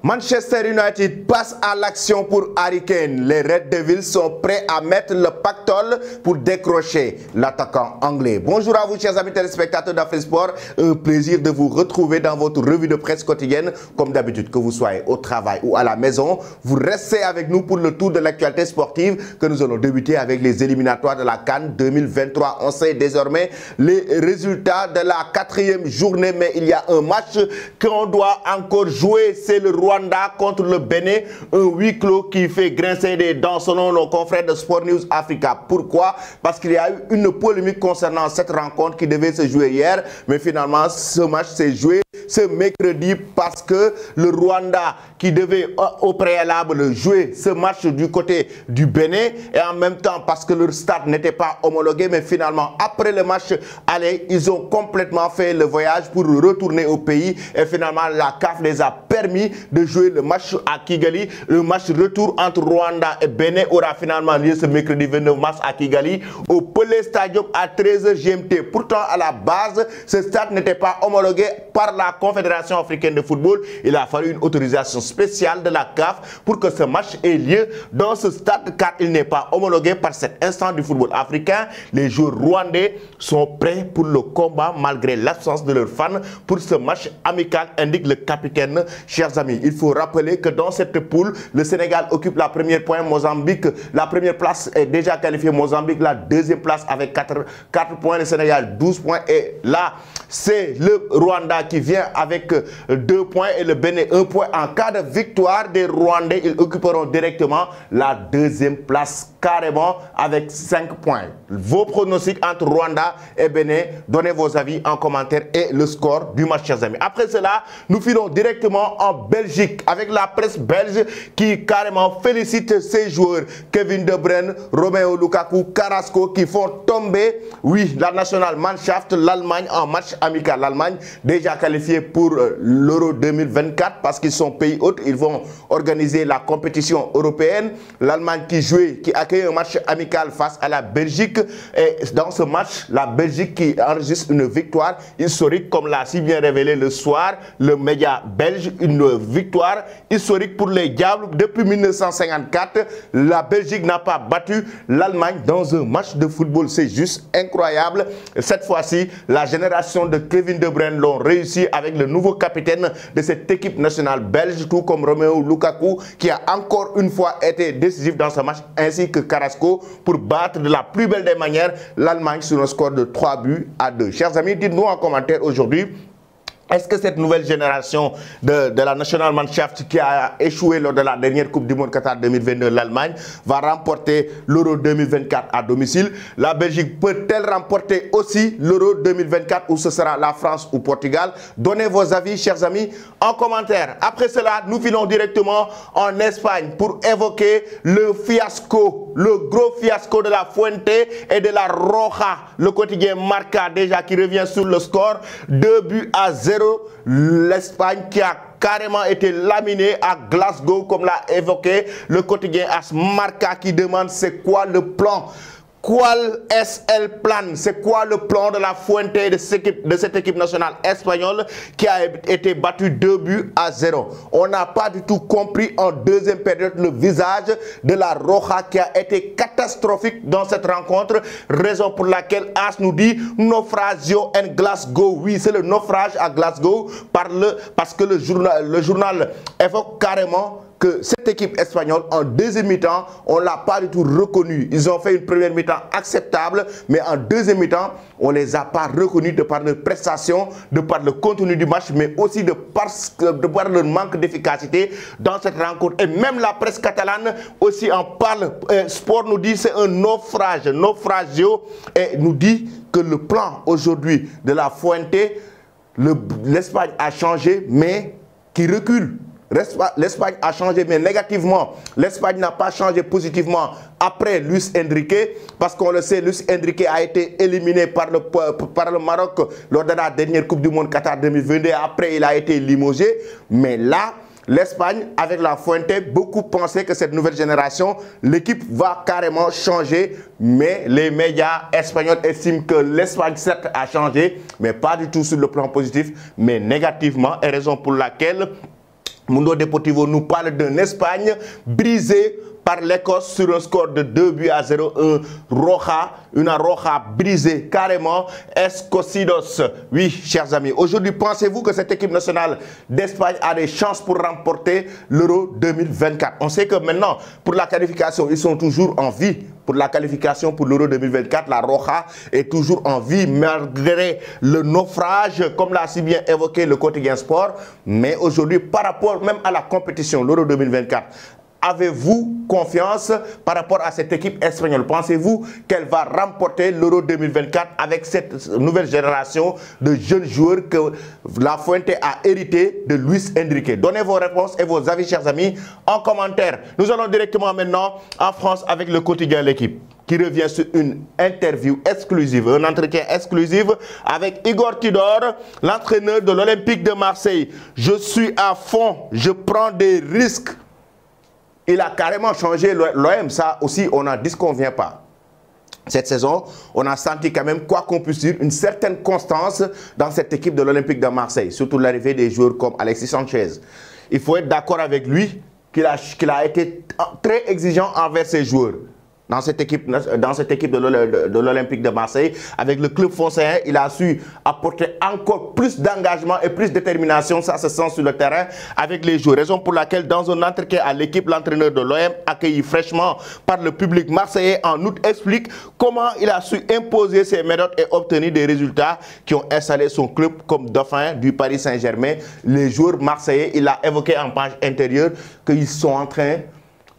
Manchester United passe à l'action pour Harry Kane. Les Red Devils sont prêts à mettre le pactole pour décrocher l'attaquant anglais. Bonjour à vous, chers amis téléspectateurs d'Afrique Sport. Un plaisir de vous retrouver dans votre revue de presse quotidienne. Comme d'habitude, que vous soyez au travail ou à la maison, vous restez avec nous pour le tour de l'actualité sportive que nous allons débuter avec les éliminatoires de la CAN 2023. On sait désormais les résultats de la 4e journée, mais il y a un match qu'on doit encore jouer. C'est le Rwanda contre le Bénin, un huis clos qui fait grincer des dents selon nos confrères de Sport News Africa. Pourquoi? Parce qu'il y a eu une polémique concernant cette rencontre qui devait se jouer hier, mais finalement ce match s'est joué ce mercredi parce que le Rwanda qui devait au préalable jouer ce match du côté du Bénin et en même temps parce que leur stade n'était pas homologué, mais finalement après le match aller, ils ont complètement fait le voyage pour retourner au pays et finalement la CAF les a permis de jouer le match à Kigali. Le match retour entre Rwanda et Bénin aura finalement lieu ce mercredi 29 mars à Kigali au Pelé Stadium à 13h GMT. Pourtant à la base, ce stade n'était pas homologué par la Confédération africaine de football. Il a fallu une autorisation spéciale de la CAF pour que ce match ait lieu dans ce stade car il n'est pas homologué par cet instant du football africain. Les joueurs rwandais sont prêts pour le combat malgré l'absence de leurs fans pour ce match amical, indique le capitaine. Chers amis, il faut rappeler que dans cette poule, le Sénégal occupe la première place, Mozambique, la première place est déjà qualifiée, Mozambique la deuxième place avec 4 points, le Sénégal 12 points et là c'est le Rwanda qui vient avec 2 points et le Bénin 1 point. En cas de victoire des Rwandais, ils occuperont directement la deuxième place carrément avec 5 points. Vos pronostics entre Rwanda et Bénin, donnez vos avis en commentaire et le score du match, chers amis. Après cela, nous filons directement en Belgique avec la presse belge qui carrément félicite ses joueurs Kevin De Bruyne, Romelu Lukaku, Carrasco qui font tomber, oui, la nationale Mannschaft, l'Allemagne en match amical. L'Allemagne déjà qualifiée pour l'Euro 2024 parce qu'ils sont pays hôtes, ils vont organiser la compétition européenne. L'Allemagne qui accueille un match amical face à la Belgique et dans ce match, la Belgique qui enregistre une victoire historique comme l'a si bien révélé le soir le média belge, une victoire historique pour les Diables. Depuis 1954, la Belgique n'a pas battu l'Allemagne dans un match de football. C'est juste incroyable. Cette fois-ci, la génération de Kevin De Bruyne l'ont réussi avec le nouveau capitaine de cette équipe nationale belge, tout comme Romelu Lukaku, qui a encore une fois été décisif dans ce match, ainsi que Carrasco, pour battre de la plus belle des manières l'Allemagne sur un score de 3-2. Chers amis, dites-nous en commentaire aujourd'hui, est-ce que cette nouvelle génération de la National Mannschaft qui a échoué lors de la dernière Coupe du Monde Qatar 2022, l'Allemagne, va remporter l'Euro 2024 à domicile? La Belgique peut-elle remporter aussi l'Euro 2024 ou ce sera la France ou Portugal? Donnez vos avis, chers amis, en commentaire. Après cela, nous filons directement en Espagne pour évoquer le fiasco, le gros fiasco de la Fuente et de la Roja. Le quotidien Marca déjà qui revient sur le score, 2-0. L'Espagne qui a carrément été laminée à Glasgow, comme l'a évoqué le quotidien AS Marca qui demande c'est quoi le plan. Quel est le plan? C'est quoi le plan de la Fuente de cette équipe nationale espagnole qui a été battue 2-0? On n'a pas du tout compris en deuxième période le visage de la Roja qui a été catastrophique dans cette rencontre. Raison pour laquelle AS nous dit naufragio en Glasgow. Oui, c'est le naufrage à Glasgow parce que le journal évoque carrément que cette équipe espagnole, en deuxième mi-temps, on ne l'a pas du tout reconnue. Ils ont fait une première mi-temps acceptable, mais en deuxième mi-temps, on ne les a pas reconnus de par leur prestation, de par le contenu du match, mais aussi de par leur manque d'efficacité dans cette rencontre. Et même la presse catalane aussi en parle. Sport nous dit que c'est un naufragio, et nous dit que le plan aujourd'hui de la Fuente, l'Espagne a changé, mais qui recule. L'Espagne a changé, mais négativement. L'Espagne n'a pas changé positivement après Luis Enrique, parce qu'on le sait, Luis Enrique a été éliminé par le Maroc lors de la dernière Coupe du Monde Qatar 2022. Après, il a été limogé. Mais là, l'Espagne, avec la Fuente, beaucoup pensaient que cette nouvelle génération, l'équipe va carrément changer. Mais les médias espagnols estiment que l'Espagne, certes, a changé, mais pas du tout sur le plan positif, mais négativement, et raison pour laquelle Mundo Deportivo nous parle d'une Espagne brisée par l'Écosse sur un score de 2-0, une roja brisée carrément. Escocidos. Oui, chers amis, aujourd'hui, pensez-vous que cette équipe nationale d'Espagne a des chances pour remporter l'Euro 2024? On sait que maintenant, pour la qualification, ils sont toujours en vie. Pour la qualification pour l'Euro 2024, la Roja est toujours en vie malgré le naufrage, comme l'a si bien évoqué le quotidien Sport. Mais aujourd'hui, par rapport même à la compétition, l'Euro 2024, avez-vous confiance par rapport à cette équipe espagnole? Pensez-vous qu'elle va remporter l'Euro 2024 avec cette nouvelle génération de jeunes joueurs que La Fuente a hérité de Luis Enrique? Donnez vos réponses et vos avis, chers amis, en commentaire. Nous allons directement maintenant en France avec le quotidien L'Équipe, qui revient sur une interview exclusive, un entretien exclusif avec Igor Tudor, l'entraîneur de l'Olympique de Marseille. Je suis à fond, je prends des risques. Il a carrément changé l'OM, ça aussi on n'en disconvient pas. Cette saison, on a senti quand même, quoi qu'on puisse dire, une certaine constance dans cette équipe de l'Olympique de Marseille, surtout l'arrivée des joueurs comme Alexis Sanchez. Il faut être d'accord avec lui qu'il a été très exigeant envers ses joueurs. Dans cette équipe de l'Olympique de Marseille, avec le club français, il a su apporter encore plus d'engagement et plus de détermination, ça se sent sur le terrain avec les joueurs. Raison pour laquelle, dans un entretien à l'équipe, l'entraîneur de l'OM, accueilli fraîchement par le public marseillais en août, explique comment il a su imposer ses méthodes et obtenir des résultats qui ont installé son club comme dauphin du Paris Saint-Germain. Les joueurs marseillais, il a évoqué en page intérieure qu'ils sont en train...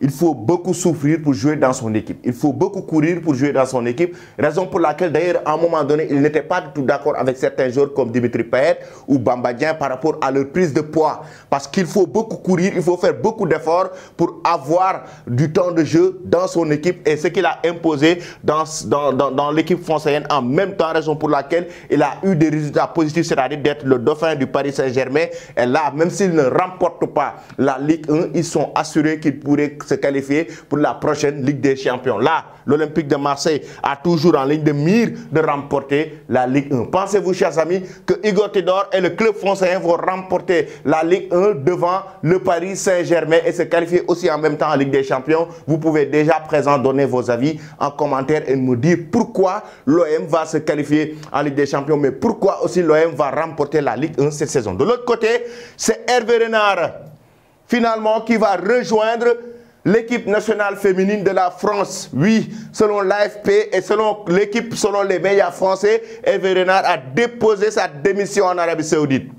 Il faut beaucoup souffrir pour jouer dans son équipe. Il faut beaucoup courir pour jouer dans son équipe. Raison pour laquelle, d'ailleurs, à un moment donné, il n'était pas du tout d'accord avec certains joueurs comme Dimitri Payet ou Bamba Dieng par rapport à leur prise de poids. Parce qu'il faut beaucoup courir, il faut faire beaucoup d'efforts pour avoir du temps de jeu dans son équipe. Et ce qu'il a imposé dans l'équipe française en même temps, raison pour laquelle il a eu des résultats positifs, c'est-à-dire d'être le dauphin du Paris Saint-Germain. Et là, même s'ils ne remportent pas la Ligue 1, ils sont assurés qu'ils pourraient se qualifier pour la prochaine Ligue des Champions. Là, l'Olympique de Marseille a toujours en ligne de mire de remporter la Ligue 1. Pensez-vous, chers amis, que Igor Tudor et le club français vont remporter la Ligue 1 devant le Paris Saint-Germain et se qualifier aussi en même temps en Ligue des Champions? Vous pouvez déjà présent donner vos avis en commentaire et me dire pourquoi l'OM va se qualifier en Ligue des Champions, mais pourquoi aussi l'OM va remporter la Ligue 1 cette saison. De l'autre côté, c'est Hervé Renard, finalement, qui va rejoindre l'équipe nationale féminine de la France. Oui, selon l'AFP et selon l'équipe, selon les médias français, Hervé Renard a déposé sa démission en Arabie Saoudite.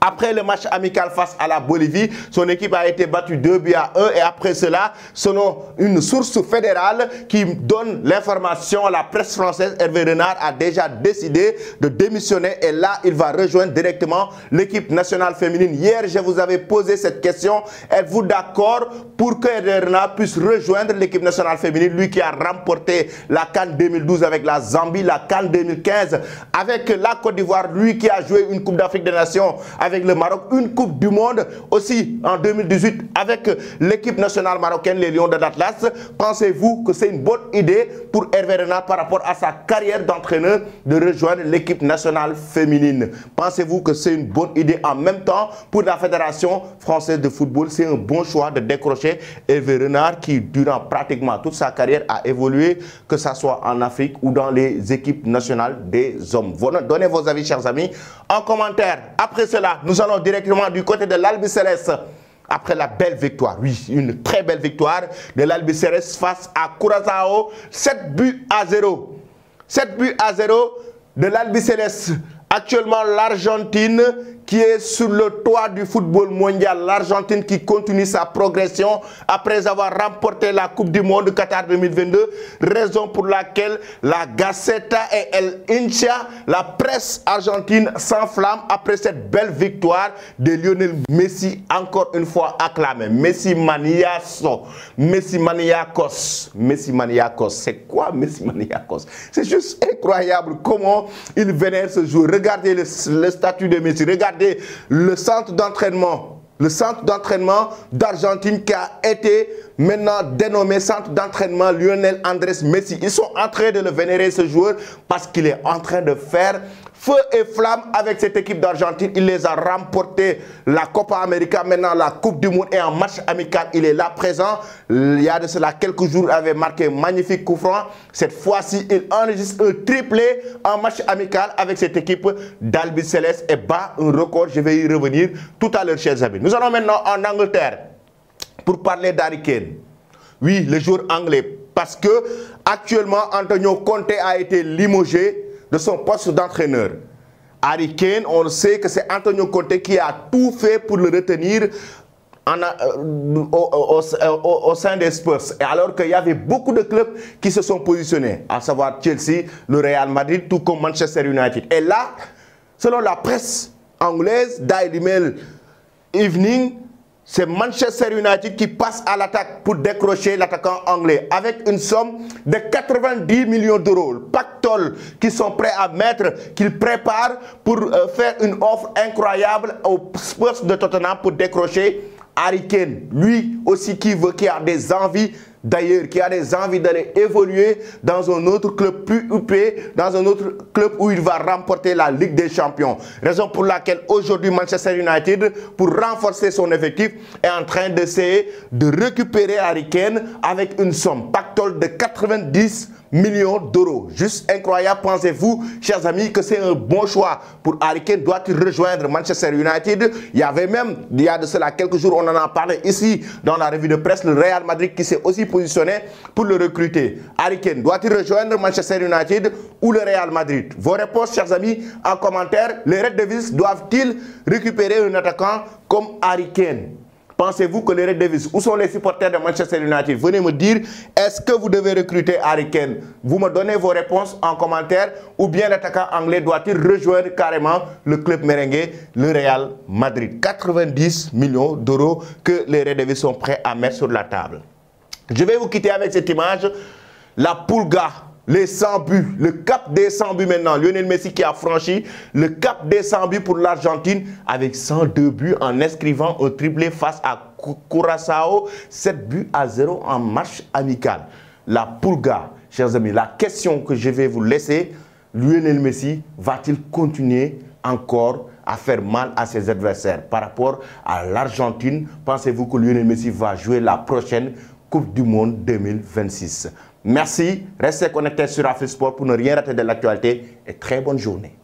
Après le match amical face à la Bolivie, son équipe a été battue 2-1 et après cela, selon une source fédérale qui donne l'information à la presse française, Hervé Renard a déjà décidé de démissionner et là, il va rejoindre directement l'équipe nationale féminine. Hier, je vous avais posé cette question. Êtes-vous d'accord pour que Hervé Renard puisse rejoindre l'équipe nationale féminine, lui qui a remporté la CAN 2012 avec la Zambie, la CAN 2015 avec la Côte d'Ivoire, lui qui a joué une Coupe d'Afrique des Nations avec le Maroc, une Coupe du Monde aussi en 2018 avec l'équipe nationale marocaine, les Lions de l'Atlas. Pensez-vous que c'est une bonne idée pour Hervé Renard par rapport à sa carrière d'entraîneur de rejoindre l'équipe nationale féminine? Pensez-vous que c'est une bonne idée en même temps pour la Fédération française de football? C'est un bon choix de décrocher Hervé Renard qui, durant pratiquement toute sa carrière, a évolué, que ce soit en Afrique ou dans les équipes nationales des hommes. Donnez vos avis, chers amis, en commentaire. Après cela, nous allons directement du côté de l'Albiceleste. Après la belle victoire, oui, une très belle victoire de l'Albiceleste face à Curaçao, 7-0. 7-0 de l'Albiceleste. Actuellement, l'Argentine qui est sur le toit du football mondial. L'Argentine qui continue sa progression après avoir remporté la Coupe du Monde Qatar 2022. Raison pour laquelle la Gaceta et El Hincha, la presse argentine, s'enflamme après cette belle victoire de Lionel Messi, encore une fois acclamé. Messi Maniaso, Messi Maniacos. Messi Maniacos, c'est quoi Messi Maniacos? C'est juste incroyable comment il vénère ce jour. Regardez le statut de Messi, regardez le centre d'entraînement. Le centre d'entraînement d'Argentine qui a été maintenant dénommé centre d'entraînement Lionel Andrés Messi. Ils sont en train de le vénérer, ce joueur, parce qu'il est en train de faire feu et flamme avec cette équipe d'Argentine. Il les a remporté la Copa América, maintenant la Coupe du Monde, et en match amical, il est là présent. Il y a de cela quelques jours, il avait marqué un magnifique coup franc. Cette fois-ci, il enregistre un triplé en match amical avec cette équipe d'Albiceleste et bat un record. Je vais y revenir tout à l'heure, chers amis. Nous allons maintenant en Angleterre pour parler d'Harry Kane. Oui, le joueur anglais, parce que actuellement Antonio Conte a été limogé de son poste d'entraîneur. Harry Kane, on sait que c'est Antonio Conte qui a tout fait pour le retenir au sein des Spurs. Et alors qu'il y avait beaucoup de clubs qui se sont positionnés, à savoir Chelsea, le Real Madrid, tout comme Manchester United. Et là, selon la presse anglaise, Daily Mail Evening, c'est Manchester United qui passe à l'attaque pour décrocher l'attaquant anglais avec une somme de 90 millions d'euros. Le pactole qu'ils sont prêts à mettre, qu'ils préparent pour faire une offre incroyable aux Spurs de Tottenham pour décrocher Harry Kane. Lui aussi qui a des envies d'ailleurs, qui a des envies d'aller évoluer dans un autre club plus huppé, dans un autre club où il va remporter la Ligue des Champions. Raison pour laquelle aujourd'hui Manchester United, pour renforcer son effectif, est en train d'essayer de récupérer Harry Kane avec une somme pactole de 90 millions d'euros. Juste incroyable. Pensez-vous, chers amis, que c'est un bon choix pour Harry Kane? Doit-il rejoindre Manchester United? Il y avait même, il y a de cela quelques jours, on en a parlé ici dans la revue de presse, le Real Madrid qui s'est aussi positionné pour le recruter. Harry Kane doit-il rejoindre Manchester United ou le Real Madrid? Vos réponses, chers amis, en commentaire. Les Red Devils doivent-ils récupérer un attaquant comme Harry Kane? Pensez-vous que les Red Devils, où sont les supporters de Manchester United? Venez me dire, est-ce que vous devez recruter Harry Kane? Vous me donnez vos réponses en commentaire. Ou bien l'attaquant anglais doit-il rejoindre carrément le club merengue, le Real Madrid? 90 millions d'euros que les Red Devils sont prêts à mettre sur la table. Je vais vous quitter avec cette image. La Pulga. Les 100 buts, le cap des 100 buts maintenant. Lionel Messi qui a franchi le cap des 100 buts pour l'Argentine avec 102 buts en inscrivant un triplé face à Curaçao. 7 buts à 0 en match amical. La Pulga, chers amis, la question que je vais vous laisser, Lionel Messi va-t-il continuer encore à faire mal à ses adversaires? Par rapport à l'Argentine, pensez-vous que Lionel Messi va jouer la prochaine Coupe du Monde 2026? Merci, restez connectés sur Afrisport pour ne rien rater de l'actualité et très bonne journée.